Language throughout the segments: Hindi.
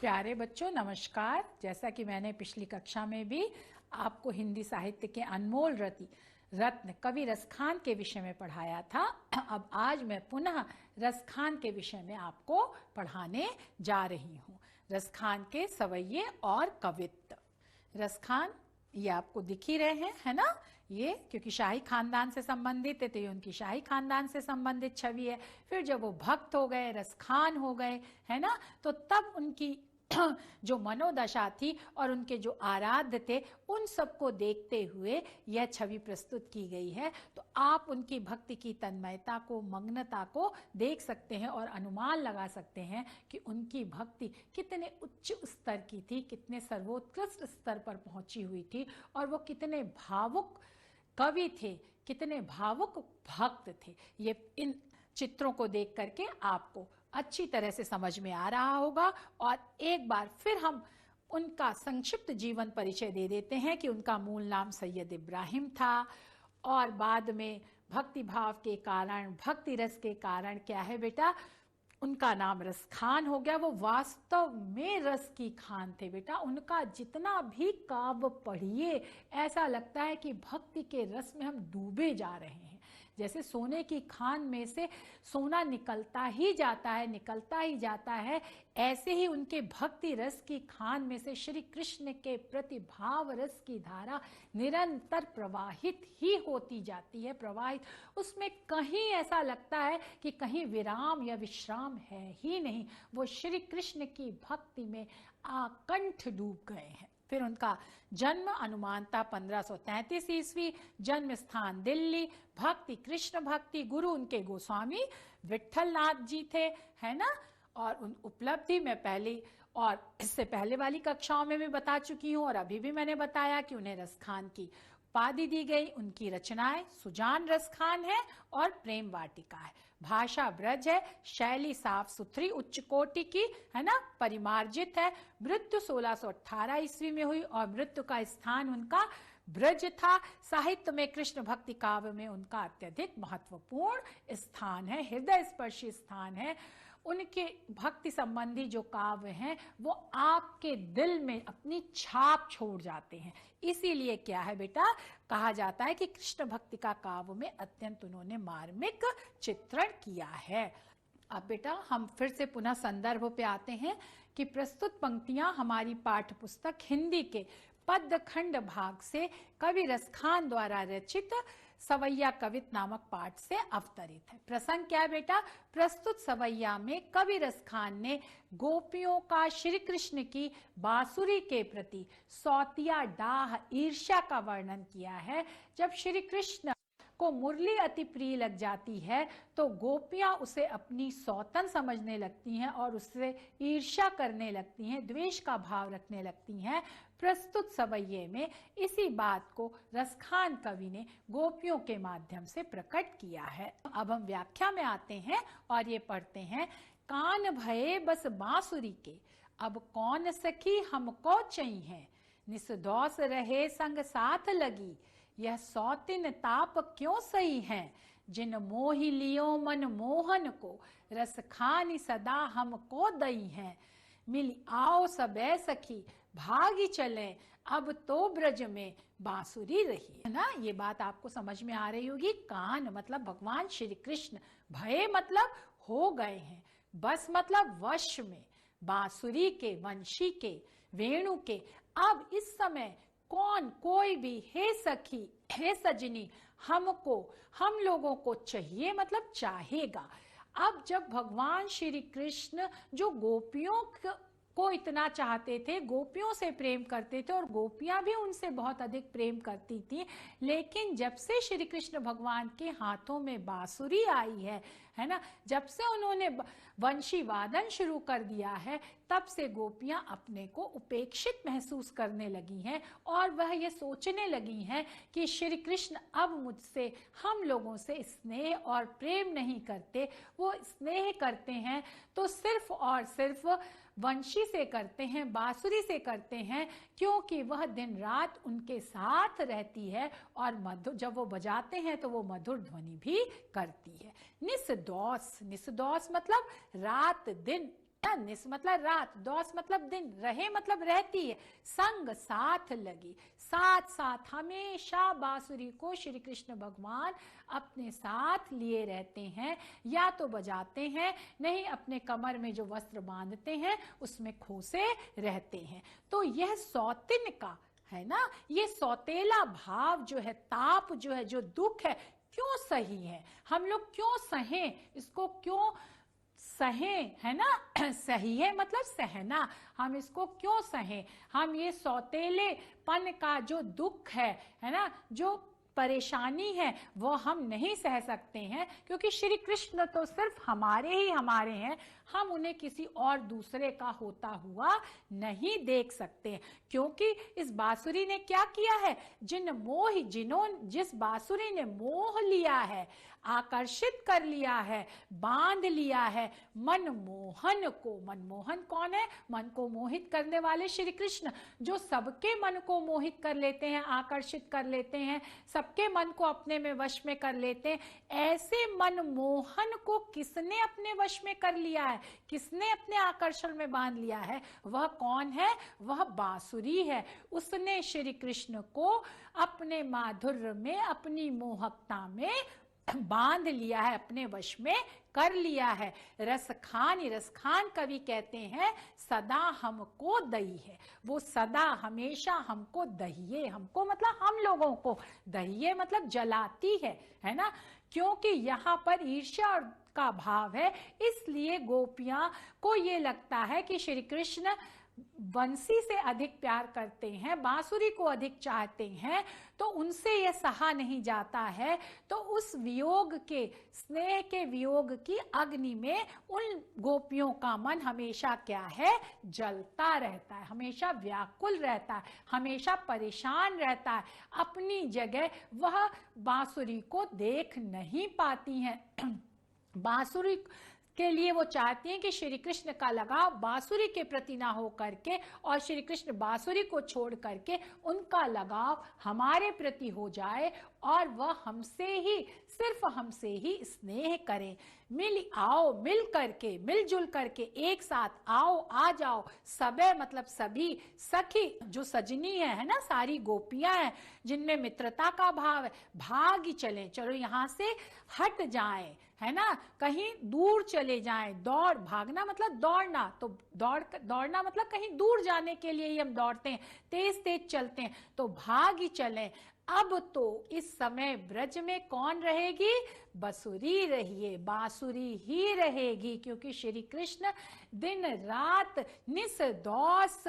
प्यारे बच्चों नमस्कार। जैसा कि मैंने पिछली कक्षा में भी आपको हिंदी साहित्य के अनमोल रत्न कवि रसखान के विषय में पढ़ाया था, अब आज मैं पुनः रसखान के विषय में आपको पढ़ाने जा रही हूँ। रसखान के सवैये और कवित्व। रसखान ये आपको दिख ही रहे हैं, है ना, ये क्योंकि शाही खानदान से संबंधित है तो ये उनकी शाही खानदान से संबंधित छवि है। फिर जब वो भक्त हो गए, रसखान हो गए, है ना, तो तब उनकी जो मनोदशा थी और उनके जो आराध्य थे उन सबको देखते हुए यह छवि प्रस्तुत की गई है। तो आप उनकी भक्ति की तन्मयता को, मग्नता को देख सकते हैं और अनुमान लगा सकते हैं कि उनकी भक्ति कितने उच्च स्तर की थी, कितने सर्वोत्कृष्ट स्तर पर पहुंची हुई थी और वो कितने भावुक कवि थे, कितने भावुक भक्त थे। ये इन चित्रों को देख करके आपको अच्छी तरह से समझ में आ रहा होगा। और एक बार फिर हम उनका संक्षिप्त जीवन परिचय दे देते हैं कि उनका मूल नाम सैयद इब्राहिम था और बाद में भक्ति भाव के कारण, भक्ति रस के कारण क्या है बेटा, उनका नाम रसखान हो गया। वो वास्तव में रस की खान थे बेटा। उनका जितना भी काव्य पढ़िए ऐसा लगता है कि भक्ति के रस में हम डूबे जा रहे हैं। जैसे सोने की खान में से सोना निकलता ही जाता है, निकलता ही जाता है, ऐसे ही उनके भक्ति रस की खान में से श्री कृष्ण के प्रति भाव रस की धारा निरंतर प्रवाहित ही होती जाती है, प्रवाहित। उसमें कहीं ऐसा लगता है कि कहीं विराम या विश्राम है ही नहीं। वो श्री कृष्ण की भक्ति में आकंठ डूब गए हैं। फिर उनका जन्म अनुमानतः 1533 ईस्वी, जन्म स्थान दिल्ली, भक्ति कृष्ण भक्ति, गुरु उनके गोस्वामी विट्ठल नाथ जी थे, है ना। और उन उपलब्धि में पहली और इससे पहले वाली कक्षाओं में भी बता चुकी हूँ और अभी भी मैंने बताया कि उन्हें रसखान की उपाधि दी गई। उनकी रचनाएं सुजान रसखान है और प्रेम वाटिका है। भाषा ब्रज है, शैली साफ सुथरी उच्च कोटि की, है ना, परिमार्जित है। मृत्यु 1618 ईस्वी में हुई और मृत्यु का स्थान उनका ब्रज था। साहित्य में कृष्ण भक्ति काव्य में उनका अत्यधिक महत्वपूर्ण स्थान है, हृदय स्पर्शी स्थान है। उनके भक्ति संबंधी जो काव्य हैं वो आपके दिल में अपनी छाप छोड़ जाते हैं। इसीलिए क्या है बेटा, कहा जाता है कि कृष्ण भक्ति का काव्य में अत्यंत उन्होंने मार्मिक चित्रण किया है। अब बेटा हम फिर से पुनः संदर्भ पे आते हैं कि प्रस्तुत पंक्तियां हमारी पाठ्य पुस्तक हिंदी के पद्यखंड भाग से कवि रसखान द्वारा रचित सवैया कवित नामक पाठ से अवतरित है। प्रसंग क्या है बेटा, प्रस्तुत सवैया में कवि रसखान ने गोपियों का श्री कृष्ण की बांसुरी के प्रति सौतिया डाह ईर्ष्या का वर्णन किया है। जब श्री कृष्ण को मुरली अति प्रिय लग जाती है तो गोपियां उसे अपनी सौतन समझने लगती हैं और उससे ईर्ष्या करने लगती हैं, द्वेष का भाव रखने लगती हैं। प्रस्तुत सवैये में इसी बात को रसखान कवि ने गोपियों के माध्यम से प्रकट किया है। अब हम व्याख्या में आते हैं और ये पढ़ते हैं। कान भये बस बांसुरी के, अब कौन सखी हमको चई है, निसदौस रहे संग साथ लगी, यह सौतिन ताप क्यों सही है, जिन मोहि लियो मन मोहन को, रसखानी सदा हमको दई है, मिली आओ सबे सखी भागी चले, अब तो ब्रज में बांसुरी रही, है ना। ये बात आपको समझ में आ रही होगी। कान मतलब भगवान श्री कृष्ण, भय मतलब हो गए हैं, बस मतलब वश में, बांसुरी के, वंशी के, वेणु के। अब इस समय कौन, कोई भी, हे सखी, हे सजनी, हमको, हम लोगों को चाहिए मतलब चाहेगा। अब जब भगवान श्री कृष्ण जो गोपियों को इतना चाहते थे, गोपियों से प्रेम करते थे और गोपियां भी उनसे बहुत अधिक प्रेम करती थी, लेकिन जब से श्री कृष्ण भगवान के हाथों में बांसुरी आई है ना, जब से उन्होंने वंशी वादन शुरू कर दिया है, तब से गोपियां अपने को उपेक्षित महसूस करने लगी हैं और वह ये सोचने लगी हैं कि श्री कृष्ण अब मुझसे, हम लोगों से स्नेह और प्रेम नहीं करते, वो स्नेह करते हैं तो सिर्फ और सिर्फ वंशी से करते हैं, बांसुरी से करते हैं, क्योंकि वह दिन रात उनके साथ रहती है और मधुर, जब वो बजाते हैं तो वो मधुर ध्वनि भी करती है। निसदौस, निसदौस मतलब रात दिन निस मतलब रात, दौस मतलब दिन, रहे मतलब रहती है, संग साथ लगी, साथ साथ हमेशा बांसुरी को श्री कृष्ण भगवान अपने साथ लिए रहते हैं, या तो बजाते हैं, नहीं अपने कमर में जो वस्त्र बांधते हैं उसमें खोसे रहते हैं। तो यह सौतिन का है ना, ये सौतेला भाव जो है, ताप जो है, जो दुख है, क्यों सही है, हम लोग क्यों सहें इसको, क्यों सहें, है ना सही है मतलब सहना, हम इसको क्यों सहें, हम ये सौतेलेपन का जो दुख है ना, जो परेशानी है, वो हम नहीं सह सकते हैं, क्योंकि श्री कृष्ण तो सिर्फ हमारे ही हमारे हैं, हम उन्हें किसी और दूसरे का होता हुआ नहीं देख सकते, क्योंकि इस बांसुरी ने क्या किया है, जिस बांसुरी ने मोह लिया है, आकर्षित कर लिया है, बांध लिया है मनमोहन को। मनमोहन कौन है, मन को मोहित करने वाले श्री कृष्ण, जो सबके मन को मोहित कर लेते हैं, आकर्षित कर लेते हैं, सबके मन को अपने में वश में कर लेते हैं। ऐसे मनमोहन को किसने अपने वश में कर लिया है, किसने अपने आकर्षण में बांध लिया है, वह कौन है, वह बांसुरी है। उसने श्री कृष्ण को अपने माधुर्य में, अपनी मोहकता में बांध लिया है, अपने वश में कर लिया है। रसखान कवि कहते हैं सदा हमको दही है, वो सदा हमेशा हमको दहिए, हमको मतलब हम लोगों को, दहिए मतलब जलाती है ना, क्योंकि यहाँ पर ईर्ष्या का भाव है, इसलिए गोपियां को ये लगता है कि श्री कृष्ण बंसी से अधिक प्यार करते हैं, बांसुरी को अधिक चाहते हैं, तो उनसे यह सहा नहीं जाता है, तो उस वियोग के, स्नेह के वियोग की अग्नि में उन गोपियों का मन हमेशा क्या है, जलता रहता है, हमेशा व्याकुल रहता है, हमेशा परेशान रहता है, अपनी जगह वह बांसुरी को देख नहीं पाती हैं। बांसुरी के लिए वो चाहती हैं कि श्री कृष्ण का लगाव बांसुरी के प्रति ना हो करके, और श्री कृष्ण बांसुरी को छोड़ करके उनका लगाव हमारे प्रति हो जाए, और वह हमसे ही, सिर्फ हमसे ही स्नेह करें। मिल करके, मिलजुल करके एक साथ आओ, आ जाओ, सबे मतलब सभी, सखी जो सजनी है ना, सारी गोपियां हैं जिनमें मित्रता का भाव है, भागी चलें, चलो यहाँ से हट जाएं, है ना, कहीं दूर चले जाएं, दौड़, भागना मतलब दौड़ना, तो दौड़ना मतलब कहीं दूर जाने के लिए ही हम दौड़ते हैं, तेज तेज चलते हैं, तो भागी चलें। अब तो इस समय ब्रज में कौन रहेगी, बसुरी रहिए, बांसुरी ही रहेगी, क्योंकि श्री कृष्ण दिन रात निसदौस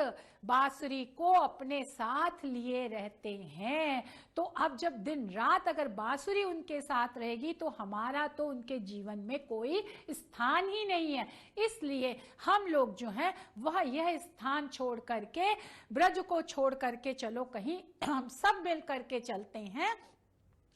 बांसुरी को अपने साथ लिए रहते हैं। तो अब जब दिन रात अगर बांसुरी उनके साथ रहेगी, तो हमारा तो उनके जीवन में कोई स्थान ही नहीं है। इसलिए हम लोग जो हैं वह यह स्थान छोड़ करके, ब्रज को छोड़ करके चलो कहीं हम सब मिल करके चलते हैं,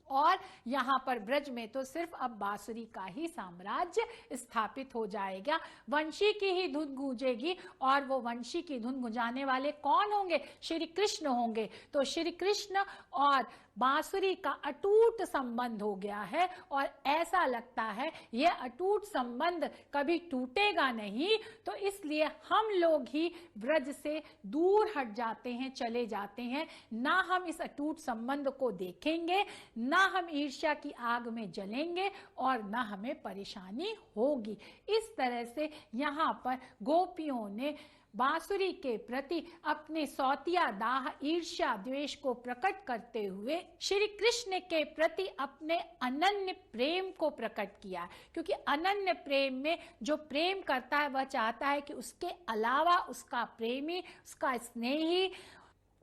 और यहाँ पर ब्रज में तो सिर्फ अब बांसुरी का ही साम्राज्य स्थापित हो जाएगा, वंशी की ही धुन गूंजेगी, और वो वंशी की धुन गुंजाने वाले कौन होंगे, श्री कृष्ण होंगे। तो श्री कृष्ण और बांसुरी का अटूट संबंध हो गया है, और ऐसा लगता है यह अटूट संबंध कभी टूटेगा नहीं, तो इसलिए हम लोग ही ब्रज से दूर हट जाते हैं, चले जाते हैं, ना हम इस अटूट संबंध को देखेंगे, ना हम ईर्ष्या की आग में जलेंगे, और ना हमें परेशानी होगी। इस तरह से यहाँ पर गोपियों ने बांसुरी के प्रति अपने सौतिया दाह, ईर्ष्या, द्वेष को प्रकट करते हुए श्री कृष्ण के प्रति अपने अनन्य प्रेम को प्रकट किया, क्योंकि अनन्य प्रेम में जो प्रेम करता है वह चाहता है कि उसके अलावा उसका प्रेमी, उसका स्नेही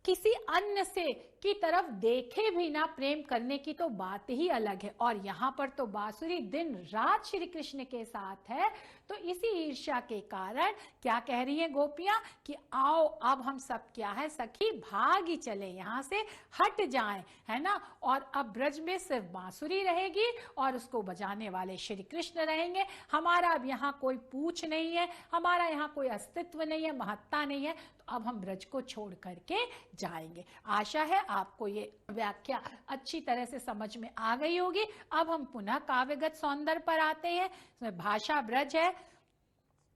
किसी अन्य से की तरफ देखे भी ना, प्रेम करने की तो बात ही अलग है। और यहाँ पर तो बांसुरी दिन रात श्री कृष्ण के साथ है, तो इसी ईर्ष्या के कारण क्या कह रही हैं गोपियां कि आओ अब हम सब क्या है सखी, भागी चले, यहाँ से हट जाएं, है ना, और अब ब्रज में सिर्फ बांसुरी रहेगी और उसको बजाने वाले श्री कृष्ण रहेंगे, हमारा अब यहाँ कोई पूछ नहीं है, हमारा यहाँ कोई अस्तित्व नहीं है, महत्ता नहीं है, तो अब हम ब्रज को छोड़ करके जाएंगे। आशा है आपको ये व्याख्या अच्छी तरह से समझ में आ गई होगी। अब हम पुनः काव्यगत सौंदर्य पर आते हैं। इसमें भाषा ब्रज है,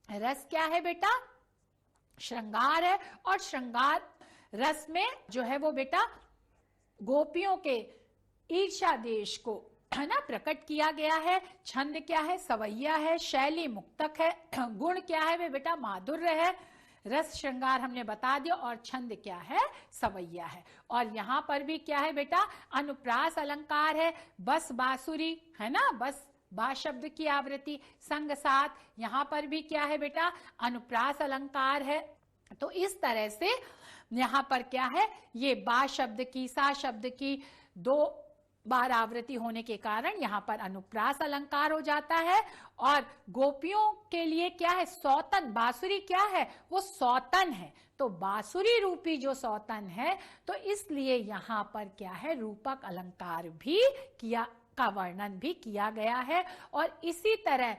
रस क्या है बेटा? श्रृंगार है। और श्रृंगार रस में जो है वो बेटा गोपियों के ईर्ष्या देश को, है ना, प्रकट किया गया है। छंद क्या है? सवैया है। शैली मुक्तक है। गुण क्या है वे बेटा? माधुर्य है। रस श्रृंगार हमने बता दिया। और छंद क्या है? सवैया है। और यहाँ पर भी क्या है बेटा? अनुप्रास अलंकार है। बस बांसुरी, है ना, बस बा शब्द की आवृत्ति संग साथ, यहाँ पर भी क्या है बेटा? अनुप्रास अलंकार है। तो इस तरह से यहाँ पर क्या है? ये बा शब्द की, सा शब्द की 2 बार आवृत्ति होने के कारण यहाँ पर अनुप्रास अलंकार हो जाता है। और गोपियों के लिए क्या है? सौतन, बांसुरी क्या है? वो सौतन है। तो बांसुरी रूपी जो सौतन है, तो इसलिए यहाँ पर क्या है? रूपक अलंकार भी किया का वर्णन भी किया गया है। और इसी तरह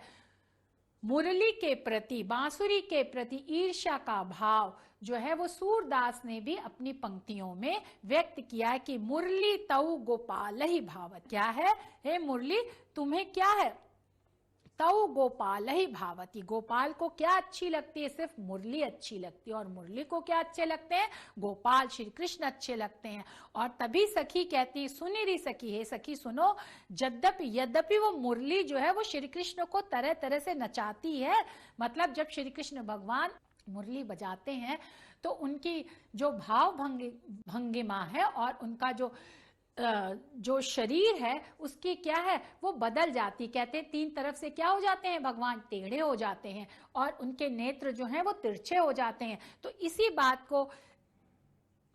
मुरली के प्रति, बांसुरी के प्रति ईर्ष्या का भाव जो है वो सूरदास ने भी अपनी पंक्तियों में व्यक्त किया है कि मुरली तऊ गोपाल ही भावत। क्या है? हे मुरली, तुम्हें क्या है? तऊ गोपाल ही भावती। गोपाल को क्या अच्छी लगती है? सिर्फ मुरली अच्छी लगती है। और मुरली को क्या अच्छे लगते हैं? गोपाल श्री कृष्ण अच्छे लगते हैं। और तभी सखी कहती, सुनिरी सखी, हे सखी सुनो, यद्यपि वो मुरली जो है वो श्री कृष्ण को तरह तरह से नचाती है। मतलब जब श्री कृष्ण भगवान मुरली बजाते हैं तो उनकी जो भाव भंगिमा है और उनका जो शरीर है उसकी क्या है? वो बदल जाती। कहते हैं 3 तरफ से क्या हो जाते हैं? भगवान टेढ़े हो जाते हैं और उनके नेत्र जो हैं वो तिरछे हो जाते हैं। तो इसी बात को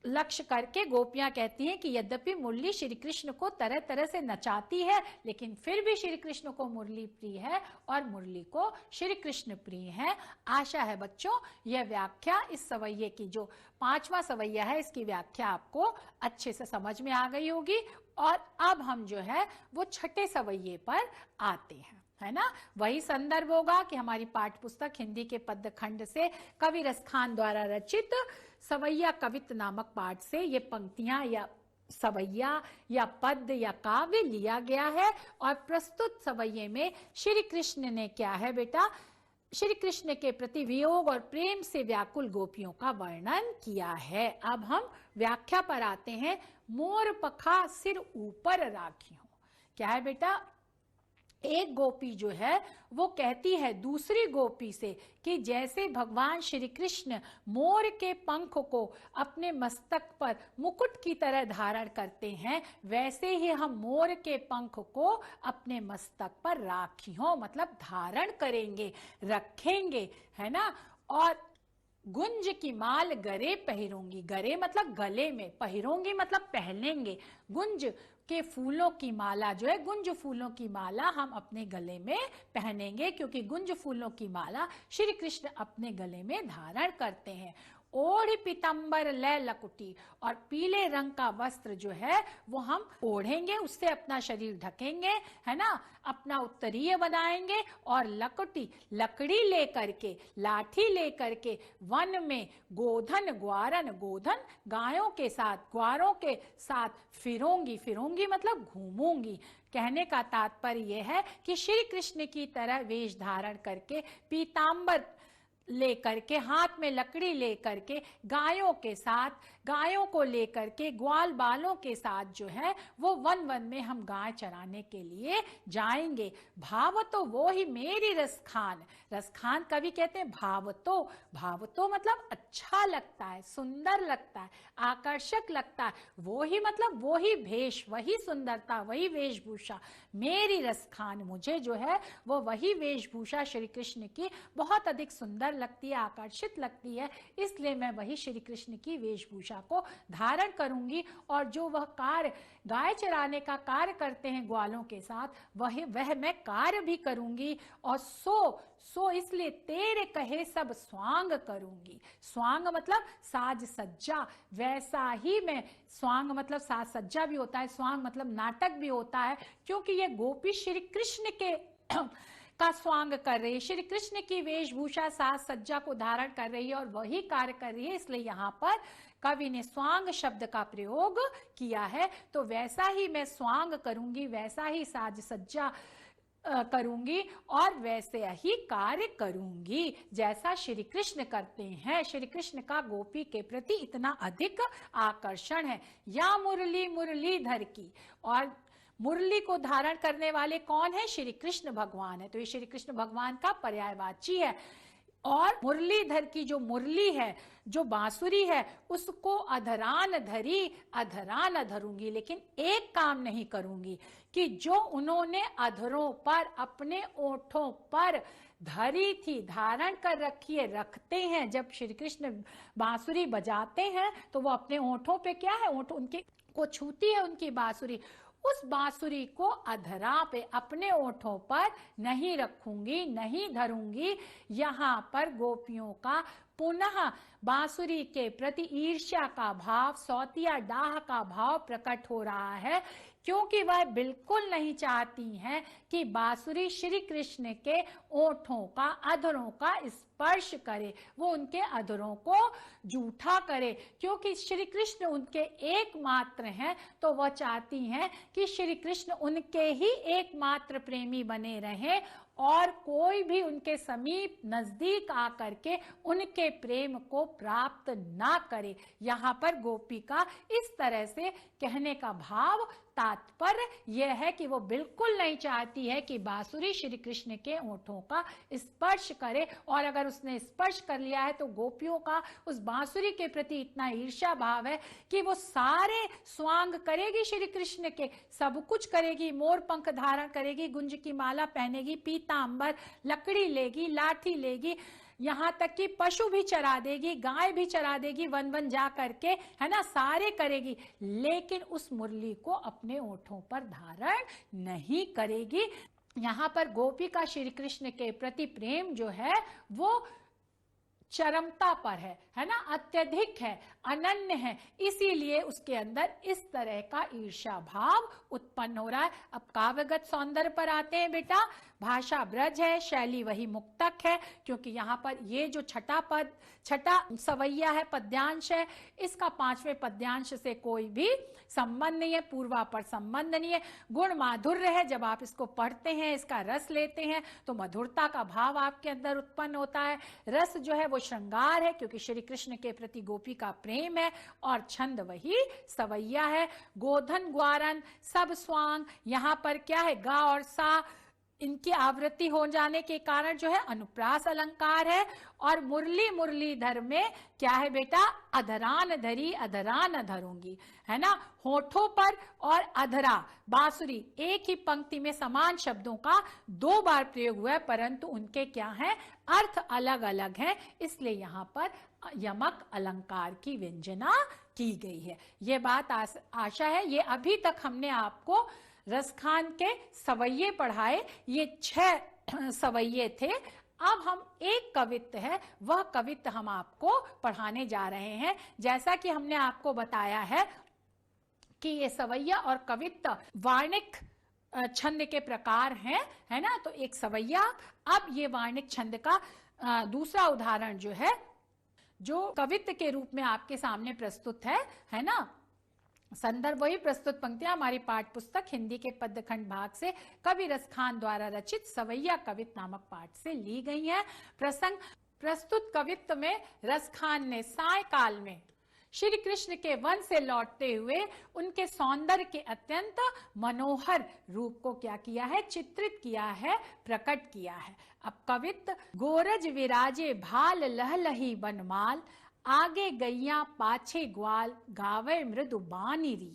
लक्ष्य करके गोपियां कहती हैं कि यद्यपि मुरली श्री कृष्ण को तरह तरह से नचाती है, लेकिन फिर भी श्री कृष्ण को मुरली प्रिय है और मुरली को श्री कृष्ण प्रिय है। आशा है बच्चों यह व्याख्या, इस सवैये की जो 5वां सवैया है, इसकी व्याख्या आपको अच्छे से समझ में आ गई होगी। और अब हम जो है वो छठे सवैये पर आते हैं, है ना। वही संदर्भ होगा कि हमारी पाठ्य पुस्तक हिंदी के पद्य खंड से कवि रसखान द्वारा रचित सवैया कवित नामक पाठ से ये पंक्तियां या सवैया या पद्य या काव्य लिया गया है। और प्रस्तुत सवैये में श्री कृष्ण ने क्या है बेटा? श्री कृष्ण के प्रति वियोग और प्रेम से व्याकुल गोपियों का वर्णन किया है। अब हम व्याख्या पर आते हैं। मोर पखा सिर ऊपर राखियों। क्या है बेटा? एक गोपी जो है वो कहती है दूसरी गोपी से कि जैसे भगवान श्री कृष्ण मोर के पंख को अपने मस्तक पर मुकुट की तरह धारण करते हैं, वैसे ही हम मोर के पंख को अपने मस्तक पर राखियों मतलब धारण करेंगे, रखेंगे, है ना। और गुंज की माल गरे पहिरूंगी। गरे मतलब गले में, पहिरूंगी मतलब पहनेंगे। गुंज के फूलों की माला जो है, गुंज फूलों की माला हम अपने गले में पहनेंगे, क्योंकि गुंज फूलों की माला श्री कृष्ण अपने गले में धारण करते हैं। ओढ़ पीतांबर लय लकुटी, और पीले रंग का वस्त्र जो है वो हम ओढ़ेंगे, उससे अपना शरीर ढकेंगे, है ना, अपना उत्तरीय बनाएंगे। और लकुटी लकड़ी लेकर के, लाठी लेकर के वन में गोधन ग्वारन, गोधन गायों के साथ, ग्वारों के साथ फिरूंगी। फिरूंगी मतलब घूमूंगी। कहने का तात्पर्य यह है कि श्री कृष्ण की तरह वेश धारण करके, पीतांबर लेकर के, हाथ में लकड़ी लेकर के, गायों के साथ, गायों को लेकर के, ग्वाल बालों के साथ जो है वो वन वन में हम गाय चराने के लिए जाएंगे। भाव तो वो ही मेरी रसखान। रसखान कवि कहते हैं भाव तो मतलब अच्छा लगता है, सुंदर लगता है, आकर्षक लगता है। वो ही मतलब वो ही भेष, वही सुंदरता, वही वेशभूषा मेरी रसखान। मुझे जो है वो वही वेशभूषा श्री कृष्ण की बहुत अधिक सुंदर लगती है, आकर्षित लगती है, इसलिए मैं वही श्री कृष्ण की वेशभूषा को धारण करूंगी। और जो वह कार्य, गाय चराने का कार्य करते हैं ग्वालों के साथ, वह मैं कार्य भी करूंगी। और सो इसलिए तेरे कहे सब स्वांग करूंगी। स्वांग मतलब साज सज्जा, वैसा ही मैं, स्वांग मतलब साज सज्जा भी होता है, स्वांग मतलब नाटक भी होता है, क्योंकि ये गोपी श्री कृष्ण के का स्वांग कर रही है, श्री कृष्ण की वेशभूषा साज सज्जा को धारण कर रही है और वही कार्य कर रही है, इसलिए यहाँ पर कवि ने स्वांग शब्द का प्रयोग किया है। तो वैसा ही मैं स्वांग करूंगी, वैसा ही साज सज्जा करूंगी और वैसे ही कार्य करूंगी जैसा श्री कृष्ण करते हैं। श्री कृष्ण का गोपी के प्रति इतना अधिक आकर्षण है। या मुरली मुरलीधर की, और मुरली को धारण करने वाले कौन है? श्री कृष्ण भगवान है। तो ये श्री कृष्ण भगवान का पर्यायवाची है। और मुरलीधर की जो मुरली है, जो बांसुरी है, उसको अधरान धरी अधरान धरूंगी। लेकिन एक काम नहीं करूंगी कि जो उन्होंने अधरों पर, अपने ओठों पर धरी थी, धारण कर रखी है, रखते हैं। जब श्री कृष्ण बांसुरी बजाते हैं तो वो अपने ओठों पे क्या है, ओठ उनके को छूती है उनकी बांसुरी। उस बांसुरी को अधरा पे, अपने ओठों पर नहीं रखूंगी, नहीं धरूंगी। यहाँ पर गोपियों का पुनः बांसुरी के प्रति ईर्ष्या का भाव, सौतिया डाह का भाव प्रकट हो रहा है, क्योंकि वह बिल्कुल नहीं चाहती हैं कि बांसुरी श्री कृष्ण के ओठों का, अधरों का स्पर्श करे, वो उनके अधरों को जूठा करे। क्योंकि श्री कृष्ण उनके एकमात्र हैं, तो वह चाहती हैं कि श्री कृष्ण उनके ही एकमात्र प्रेमी बने रहें और कोई भी उनके समीप नजदीक आकर के उनके प्रेम को प्राप्त ना करे। यहाँ पर गोपी का इस तरह से कहने का भाव, तात्पर्य यह है कि वो बिल्कुल नहीं चाहती है कि बांसुरी श्री कृष्ण के ओठों का स्पर्श करे, और अगर उसने स्पर्श कर लिया है तो गोपियों का उस बांसुरी के प्रति इतना ईर्ष्या भाव है कि वो सारे स्वांग करेगी श्री कृष्ण के, सब कुछ करेगी, मोर पंख धारण करेगी, गुंज की माला पहनेगी, पीतांबर, लकड़ी लेगी, लाठी लेगी, यहाँ तक कि पशु भी चरा देगी, गाय भी चरा देगी, वन वन जा करके, है ना, सारे करेगी, लेकिन उस मुरली को अपने ओठों पर धारण नहीं करेगी। यहाँ पर गोपी का श्री कृष्ण के प्रति प्रेम जो है वो चरमता पर है ना, अत्यधिक है, अनन्य है, इसीलिए उसके अंदर इस तरह का ईर्ष्या भाव उत्पन्न हो रहा है। अब काव्यगत सौंदर्य पर आते हैं बेटा। भाषा ब्रज है, शैली वही मुक्तक है, क्योंकि यहाँ पर ये जो छठा सवैया है, पद्यांश है, इसका पांचवें पद्यांश से कोई भी संबंध नहीं है, पूर्वापर संबंध नहीं है। गुण माधुर्य है, जब आप इसको पढ़ते हैं, इसका रस लेते हैं तो मधुरता का भाव आपके अंदर उत्पन्न होता है। रस जो है वो श्रृंगार है, क्योंकि श्री कृष्ण के प्रति गोपी का प्रेम है, और छंद वही सवैया है। गोधन ग्वारन सब स्वांग, यहाँ पर क्या है, गा और सा इनकी आवृत्ति हो जाने के कारण जो है अनुप्रास अलंकार है। और मुरली मुरलीधर में क्या है बेटा, अधरान धरी अधरान धरूंगी, है ना, होठों पर और अधरा, बांसुरी, एक ही पंक्ति में समान शब्दों का दो बार प्रयोग हुआ है, परंतु उनके क्या हैं, अर्थ अलग अलग हैं, इसलिए यहाँ पर यमक अलंकार की व्यंजना की गई है। ये बात आशा है, ये अभी तक हमने आपको रसखान के सवैये पढ़ाए, ये 6 सवैये थे। अब हम एक कवित्त है, वह कवित्त हम आपको पढ़ाने जा रहे हैं। जैसा कि हमने आपको बताया है कि ये सवैया और कवित्त वार्णिक छंद के प्रकार हैं, है ना। तो एक सवैया, अब ये वार्णिक छंद का दूसरा उदाहरण जो है, जो कवित्त के रूप में आपके सामने प्रस्तुत है ना। संदर्भ वही प्रस्तुत पंक्तियां हमारी पाठ पुस्तक हिंदी के पद्यखंड भाग से कवि रसखान द्वारा रचित सवैया कवित्त नामक पाठ से ली गई है। प्रसंग, प्रस्तुत कवित्त में रसखान ने सायकाल में श्री कृष्ण के वन से लौटते हुए उनके सौंदर्य के अत्यंत मनोहर रूप को क्या किया है, चित्रित किया है, प्रकट किया है। अब कवित्त, गोरज विराजे भाल लहलही बनमाल, आगे गैया पाछे ग्वाल, गावे मृदु बानिरी,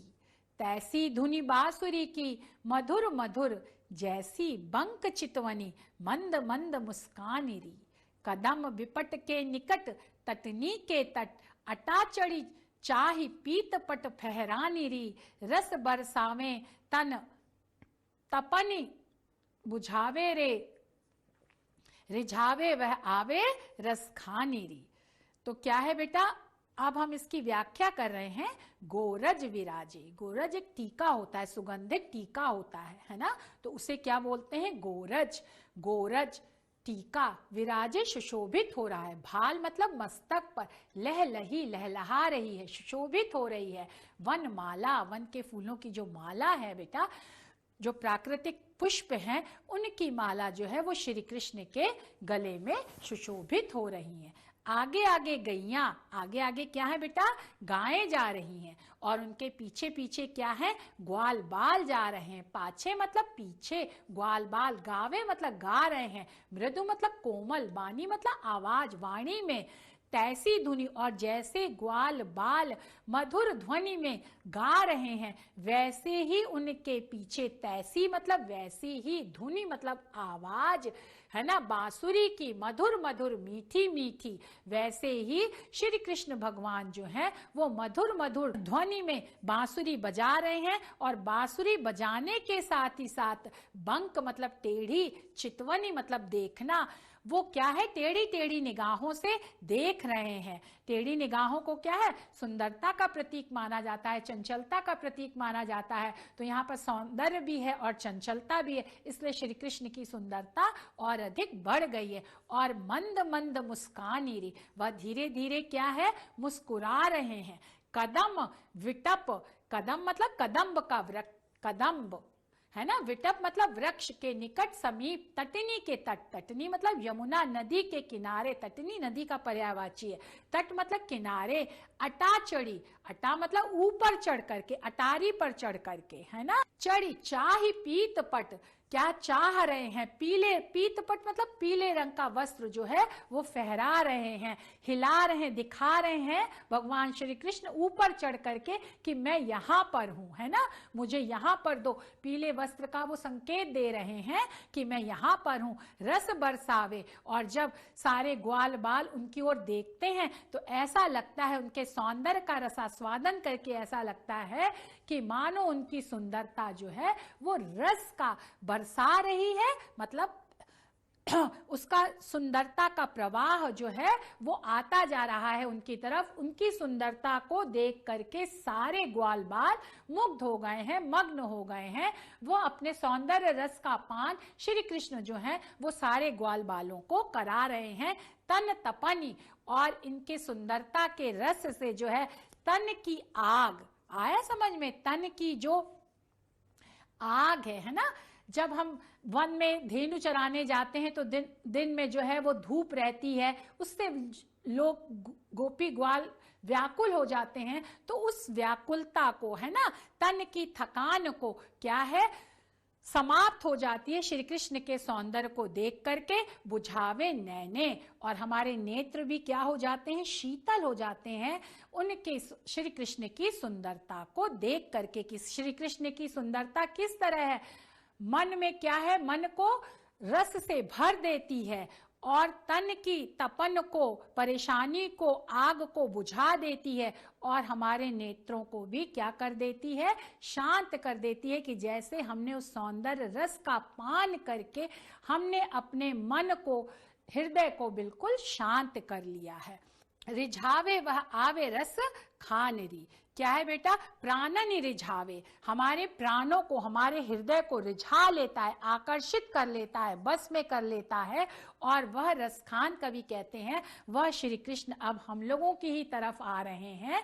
तैसी धुनि बांसुरी की मधुर मधुर, जैसी बंक चितवनी मंद मंद मुस्कानिरी, कदम विपट के निकट तटनी के तट, अटाचड़ी चाही पीत पट फहरानिरी, रस बरसावे तन तपनी बुझावे रे, रिझावे वह आवे रस खानिरी। तो क्या है बेटा, अब हम इसकी व्याख्या कर रहे हैं। गोरज विराजे, गोरज एक टीका होता है, सुगंधित टीका होता है ना, तो उसे क्या बोलते हैं, गोरज। गोरज टीका, विराजे सुशोभित हो रहा है, भाल मतलब मस्तक पर, लह लही लहलहा रही है, सुशोभित हो रही है। वन माला, वन के फूलों की जो माला है बेटा, जो प्राकृतिक पुष्प हैं उनकी माला जो है वो श्री कृष्ण के गले में सुशोभित हो रही है। आगे आगे गैया, आगे आगे क्या है बेटा, गायें जा रही हैं, और उनके पीछे पीछे क्या है, ग्वाल बाल जा रहे हैं। पाछे मतलब पीछे, ग्वाल बाल, गावे मतलब गा रहे हैं, मृदु मतलब कोमल, बानी मतलब आवाज, वाणी में, तैसी धुनी, और जैसे ग्वाल बाल मधुर ध्वनि में गा रहे हैं वैसे ही उनके पीछे, तैसी मतलब वैसी ही, धुनी मतलब आवाज है ना, बांसुरी की मधुर मधुर मीठी मीठी, वैसे ही श्री कृष्ण भगवान जो है वो मधुर मधुर ध्वनि में बांसुरी बजा रहे हैं। और बांसुरी बजाने के साथ ही साथ बंक मतलब टेढ़ी, चितवनी मतलब देखना, वो क्या है, टेढ़ी टेढ़ी निगाहों से देख रहे हैं। टेढ़ी निगाहों को क्या है, सुंदरता का प्रतीक माना जाता है, चंचलता का प्रतीक माना जाता है। तो यहाँ पर सौंदर्य भी है और चंचलता भी है, इसलिए श्री कृष्ण की सुंदरता और अधिक बढ़ गई है। और मंद मंद मुस्कानी री, वह धीरे धीरे क्या है, मुस्कुरा रहे हैं। कदम विटप, कदम मतलब कदम्ब का वृक्ष, कदम्ब है ना, विटप मतलब वृक्ष के निकट समीप, तटनी के तट, तटनी मतलब यमुना नदी के किनारे, तटनी नदी का पर्यायवाची है, तट मतलब किनारे। अटा चढ़ी, अटा मतलब ऊपर चढ़ करके, अटारी पर चढ़ करके, है ना। चढ़ी, चाही पीत पट, क्या चाह रहे हैं, पीले, पीत पट मतलब पीले रंग का वस्त्र जो है वो फहरा रहे हैं, हिला रहे हैं, दिखा रहे हैं भगवान श्री कृष्ण ऊपर चढ़ करके कि मैं यहाँ पर हूँ, है ना, मुझे यहाँ पर दो। पीले वस्त्र का वो संकेत दे रहे हैं कि मैं यहाँ पर हूँ। रस बरसावे, और जब सारे ग्वाल बाल उनकी ओर देखते हैं तो ऐसा लगता है, उनके सौंदर्य का रसास्वादन करके ऐसा लगता है कि मानो उनकी सुंदरता जो है वो रस का बरसा रही है, मतलब उसका सुंदरता का प्रवाह जो है वो आता जा रहा है उनकी तरफ। उनकी सुंदरता को देख करके सारे ग्वाल बाल मुग्ध हो गए हैं, मग्न हो गए हैं। वो अपने सौंदर्य रस का पान श्री कृष्ण जो है वो सारे ग्वाल बालों को करा रहे हैं। तन तपनी, और इनके सुंदरता के रस से जो है तन की आग, आया समझ में, तन की जो आग है ना, जब हम वन में धेनु चराने जाते हैं तो दिन में जो है वो धूप रहती है, उससे लोग गोपी ग्वाल व्याकुल हो जाते हैं। तो उस व्याकुलता को, है ना, तन की थकान को क्या है, समाप्त हो जाती है श्री कृष्ण के सौंदर्य को देख करके। बुझावे नैने, और हमारे नेत्र भी क्या हो जाते हैं, शीतल हो जाते हैं उनके श्री कृष्ण की सुंदरता को देख करके। कि श्री कृष्ण की सुंदरता किस तरह है, मन में क्या है, मन को रस से भर देती है, और तन की तपन को, परेशानी को, आग को बुझा देती है, और हमारे नेत्रों को भी क्या कर देती है, शांत कर देती है। कि जैसे हमने उस सौंदर्य रस का पान करके हमने अपने मन को, हृदय को बिल्कुल शांत कर लिया है। रिझावे वह आवे रस खानरी, क्या है बेटा, प्राणनि रिझावे, हमारे प्राणों को, हमारे हृदय को रिझा लेता है, आकर्षित कर लेता है, बस में कर लेता है। और वह रसखान, कवि कहते हैं, वह श्री कृष्ण अब हम लोगों की ही तरफ आ रहे हैं,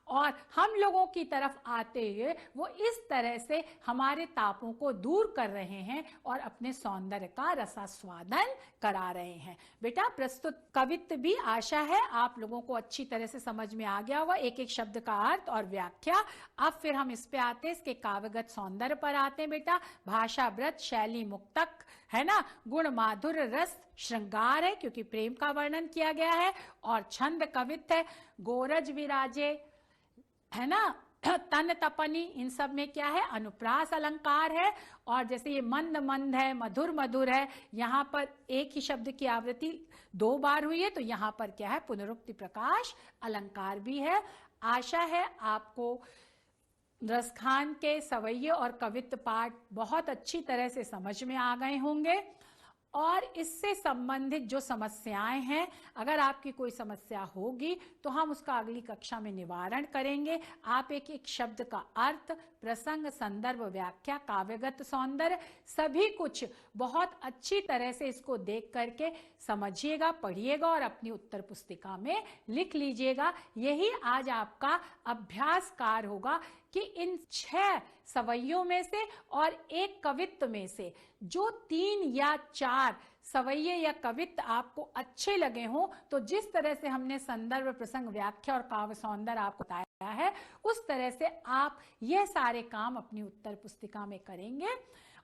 और हम लोगों की तरफ आते हुए वो इस तरह से हमारे तापों को दूर कर रहे हैं और अपने सौंदर्य का रसास्वादन करा रहे हैं। बेटा प्रस्तुत कवित्व भी आशा है आप लोगों को अच्छी तरह से समझ में आ गया होगा, एक एक शब्द का अर्थ और व्याख्या। अब फिर हम इस पे आते हैं, इसके काव्यगत सौंदर्य पर आते हैं बेटा। भाषा व्रत, शैली मुक्तक, है ना, गुण माधुर्य, रस श्रृंगार है क्योंकि प्रेम का वर्णन किया गया है, और छंद कवित्व है, गोरज विराजे, है ना, तन तपनी, इन सब में क्या है, अनुप्रास अलंकार है। और जैसे ये मंद मंद है, मधुर मधुर है, यहाँ पर एक ही शब्द की आवृत्ति 2 बार हुई है, तो यहाँ पर क्या है, पुनरुक्ति प्रकाश अलंकार भी है। आशा है आपको रसखान के सवैये और कवित्व पाठ बहुत अच्छी तरह से समझ में आ गए होंगे। और इससे संबंधित जो समस्याएं हैं, अगर आपकी कोई समस्या होगी तो हम उसका अगली कक्षा में निवारण करेंगे। आप एक एक शब्द का अर्थ, प्रसंग, संदर्भ, व्याख्या, काव्यगत सौंदर्य सभी कुछ बहुत अच्छी तरह से इसको देख करके समझिएगा, पढ़िएगा और अपनी उत्तर पुस्तिका में लिख लीजिएगा। यही आज आपका अभ्यास कार्य होगा कि इन 6 सवैयों में से और एक कवित्व में से जो 3 या 4 सवैये या कवित्व आपको अच्छे लगे हों, तो जिस तरह से हमने संदर्भ, प्रसंग, व्याख्या और काव्य सौंदर्य आपको बताया है, उस तरह से आप यह सारे काम अपनी उत्तर पुस्तिका में करेंगे।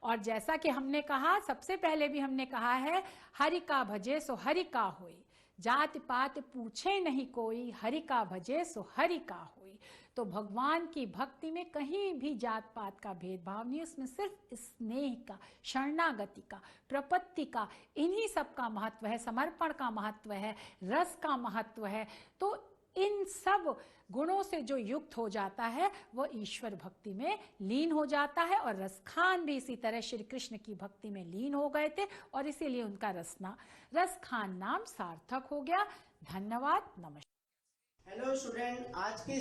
और जैसा कि हमने कहा, सबसे पहले भी हमने कहा है, हरि का भजे सो हरि का होई, जाति पात पूछे नहीं कोई, हरि का भजे सो हरि का होई। तो भगवान की भक्ति में कहीं भी जात पात का भेदभाव नहीं, उसमें सिर्फ स्नेह का, शरणागति का, प्रपत्ति का, इन्हीं सब का महत्व है, समर्पण का महत्व है, रस का महत्व है। तो इन सब गुणों से जो युक्त हो जाता है वह ईश्वर भक्ति में लीन हो जाता है। और रसखान भी इसी तरह श्री कृष्ण की भक्ति में लीन हो गए थे और इसीलिए उनका रसखान नाम सार्थक हो गया। धन्यवाद, नमस्कार। हेलो स्टूडेंट, आज के